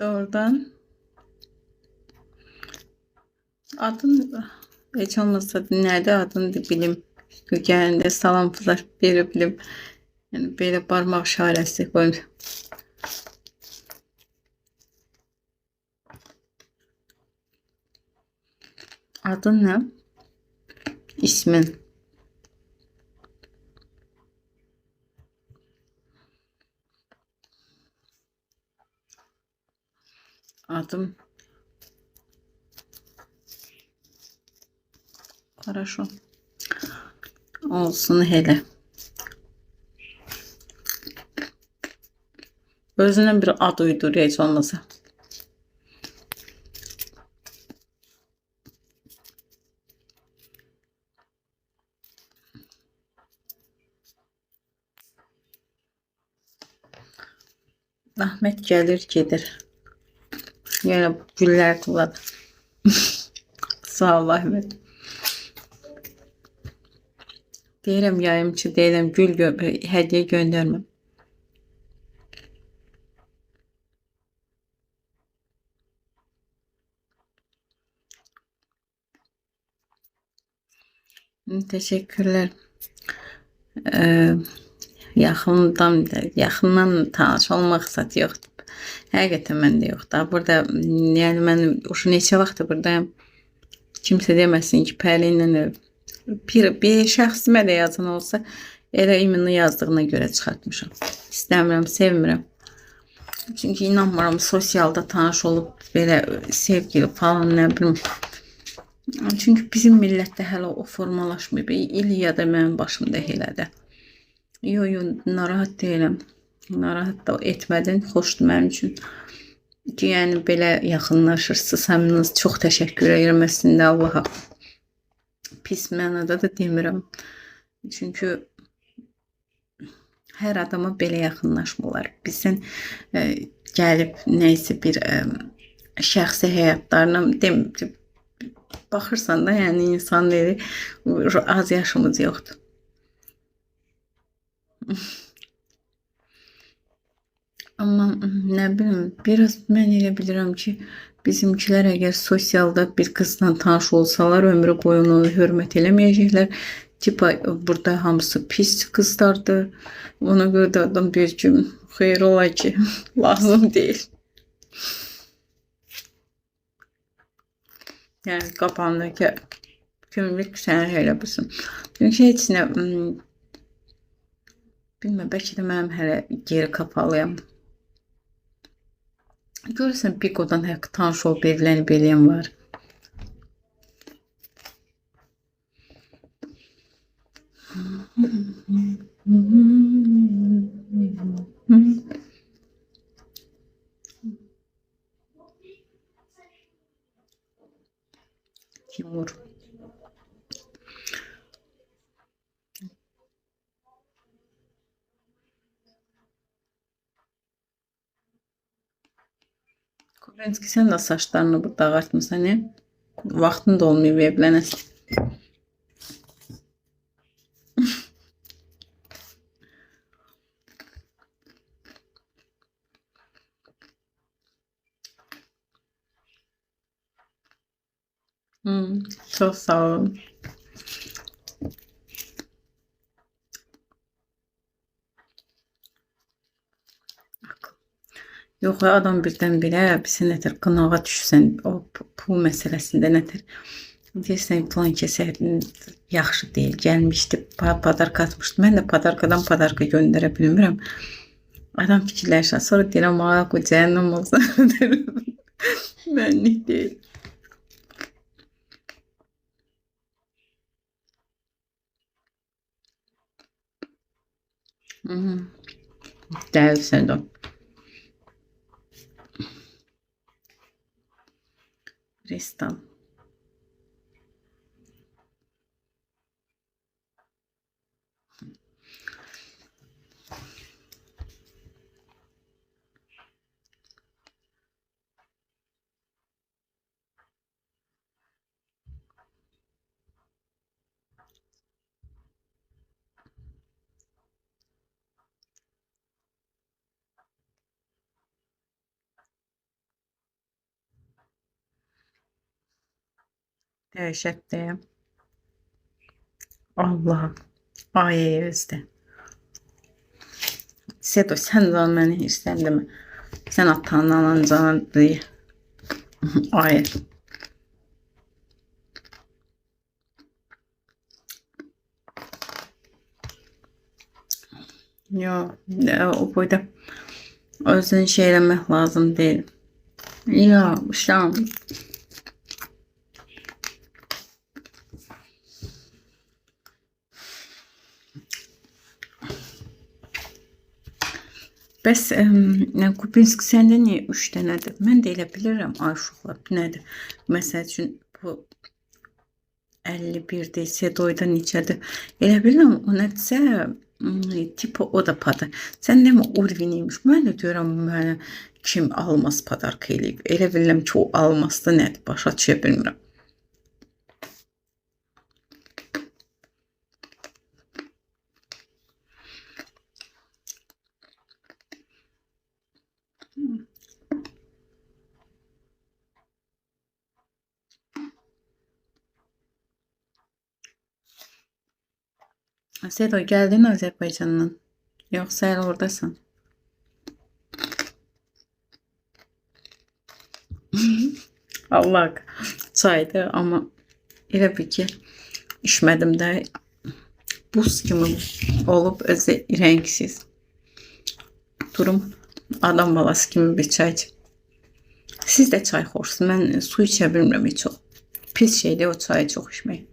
Oradan adın hiç olmazsa dinlerde adını da bilim. Gelende salam fılaş biri bilim. Yani böyle parmak işarəsi qoyun. Adın ne? İsmin. Adım. Хорошо. Olsun hele. Özüne bir ad uydur hiç olmasa. Ahmet gelir gelir. Yine güller kullan. Sağ ol Ahmet. Deyirəm yayımçı deyirəm gül hediye göndermem. Teşekkürler. Ee, yaxından tanış olmaq zat yoxdur. Həqiqətən məndə yoxdur. Burada yəni mən uşu neçə vaxtdır buradayım. Kimsə deməsin ki, Pəri ilə bir şəxsimə də yazan olsa elə ümumi yazdığına görə çıxartmışam. İstəmirəm, sevmirəm. Çünki inanmıram sosialda tanış olub belə sevgili falan nə bilim. Çünki bizim millətdə hələ o formalaşmayıb. İlya da mənim başımda elədi. Yo, narahat deyiləm. Narahat da etmədin, xoşdur mənim üçün. Ki, yəni belə yaxınlaşırsınız, həminiz çox təşəkkür edirəm əslində Allaha. Pis mənada da demirəm. Çünki hər adama belə yaxınlaşmırlar. Bizdən gəlib nəysə bir şəxsi həyatlarına baxırsan da, yəni insanları az yaşımız yoxdur. Amma nə bilim, biraz mən elə bilirəm ki, bizimkilər əgər sosialda bir qızla tanış olsalar, ömrü boyu onu hörmət eləməyəcəklər. Tipa burada hamısı pis qızlardır. Ona görə də adam bir gün xeyir ola ki, lazım deyil. Yəni qapağındakı gömrük sənə elə bilsin. Çünki heç nə bilmem, bəlkə də mənim hələ geri kapalıyam. Görürsən Piko'dan tanış olub evlənib eləyən var. Timur. Kurenski, sen de saçlarını burada ağartmışsın, ne? Vaxtın da olmayıb evlənəsən. Çok sağ olun. Yox, adam birdən-birə bizi nətər qınağa düşsən, o pul məsələsində nətər deyirsən plan kəsə yaxşı deyil, gəlmişdi, padarka atmışdı. Mən də padarkadan padarka göndərə bilmirəm. Adam fikirləşir, sonra deyirəm, ağa bu cəhənnəm olsun. Mənlik deyil. Dəlisən də. Restan. Dəhşətdir. Allah. Ay özdə. Sedo sən də məni hirsləndirmə. Sən atanın alancanı deyə. Ay. Yo, o boyda özünü şey eləmək lazım deyil. Ya, uşağım. Bəs Kubinski səndə niyə 3 dənədir? Mən də elə bilirəm, ay uşaqlar, nədir? Məsəl üçün bu 51-dir, Sedoyda neçədir? Elə bilirəm, o nədirsə tipi o da padı. Sən demə Urvin imiş. Mən də deyirəm, mənə kim almaz padarka eləyib. Elə bilirəm ki, o almazda nədir? Başa düşə bilmirəm. Sedo gəldin Azərbaycandan. Yoxsa hələ oradasan? Allah çaydı amma elə bir ki içmədim də buz kimi olub özü rəngsiz. Durum adam balası kimi bir çay. Siz də çay xoşsunuz. Mən su içə bilmirəm heç çox. Pis şeydir o çayı çox içmək.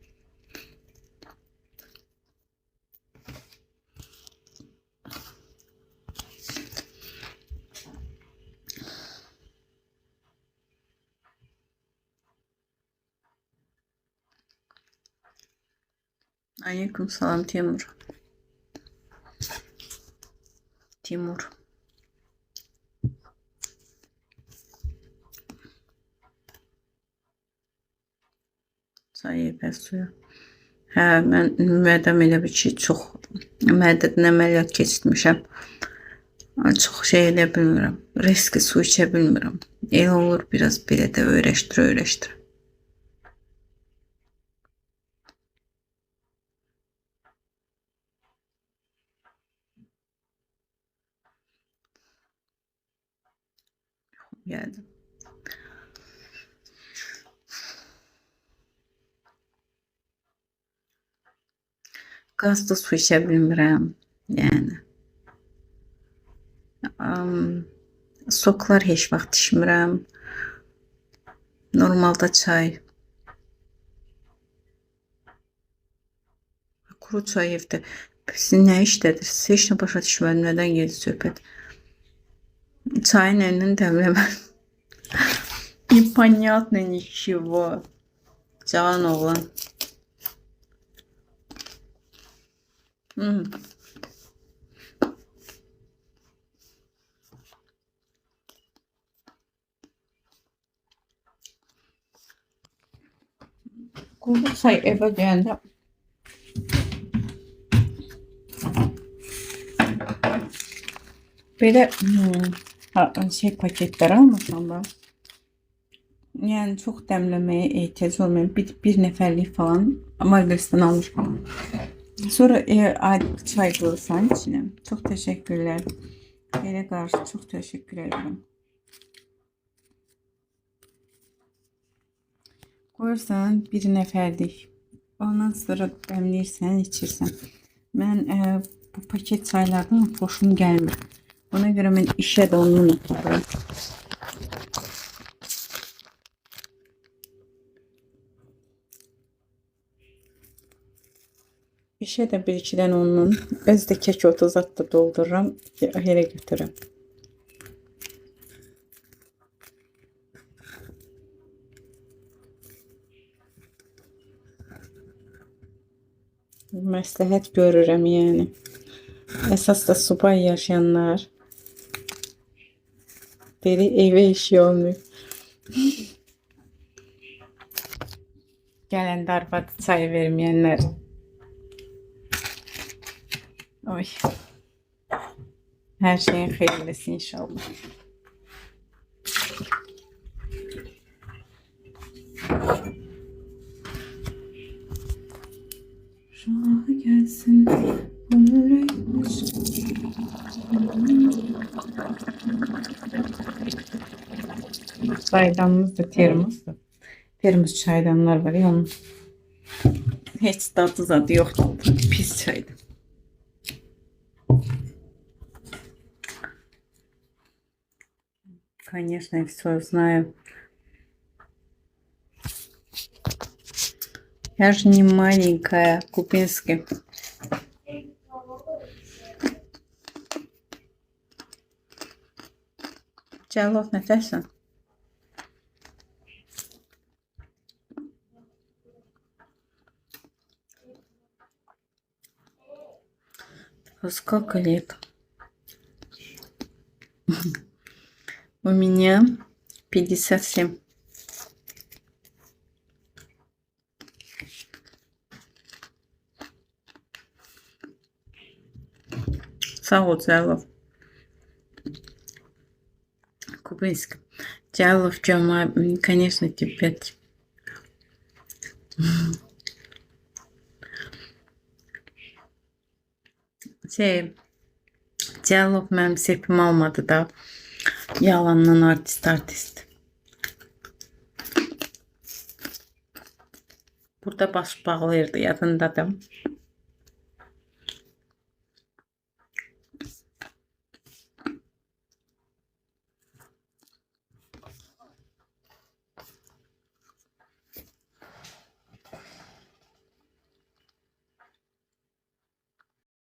Aleyküm salam Timur. Timur. Çay və suyu. Hə, mən mədəm elə bir ki, çox mədədən əməliyyat keçirmişəm. Çox şey elə bilmirəm. Riski su içə bilmirəm. Elə olur biraz belə də öyrəşdir. Geldim. Qazda su içə bilmirəm. Yəni. Soklar heç vaxt içmirəm. Normalda çay. Kuru çay evdə. Siz nə işlədir? Siz heç nə başa düşmədim. Nədən gedir söhbət? Çayın əlindən dəmləmə. Непонятно ничего. Cavan oğlan. Google say eve gələndə belə şey paketlər almasam da yəni çox dəmləməyə ehtiyac olmayan bir nəfərlik falan Margaristan almışam. Sonra adi çay qoyursan içine. Çok teşekkürler. Belə qarşı çox təşəkkür ederim. Qoyursan bir nəfərlik. Ondan sonra dəmləyirsən, içirsən. Mən bu paket çaylardan xoşum gəlmir. Ona görə mən işə də onunla aparıram. İşe de bir ikiden onun. Öz de kek 30 da doldururam. Hele götürürüm. Məsləhət görürəm yəni. Əsas da subay yaşayanlar. Biri evə işi olmuyor. Gələndə arvad çay verməyənlər. Oy. Her şeyin hayırlısı inşallah. bilmesin. Çaydanımız da termos da. Termos çaydanlar var ya onun. Hiç tadı zadı yoktu. Pis çaydı. Конечно, все знаю. Я же не маленькая, Купинский. Чайлов нефесно. Сколько лет? У меня 57. Sağ ol Cəlov. Кубинск. Cəlov Cəma, конечно, Tibet. Cəlov mənim sepim almadı da. Yalandan artist. Burada baş bağlayırdı, yadındadır.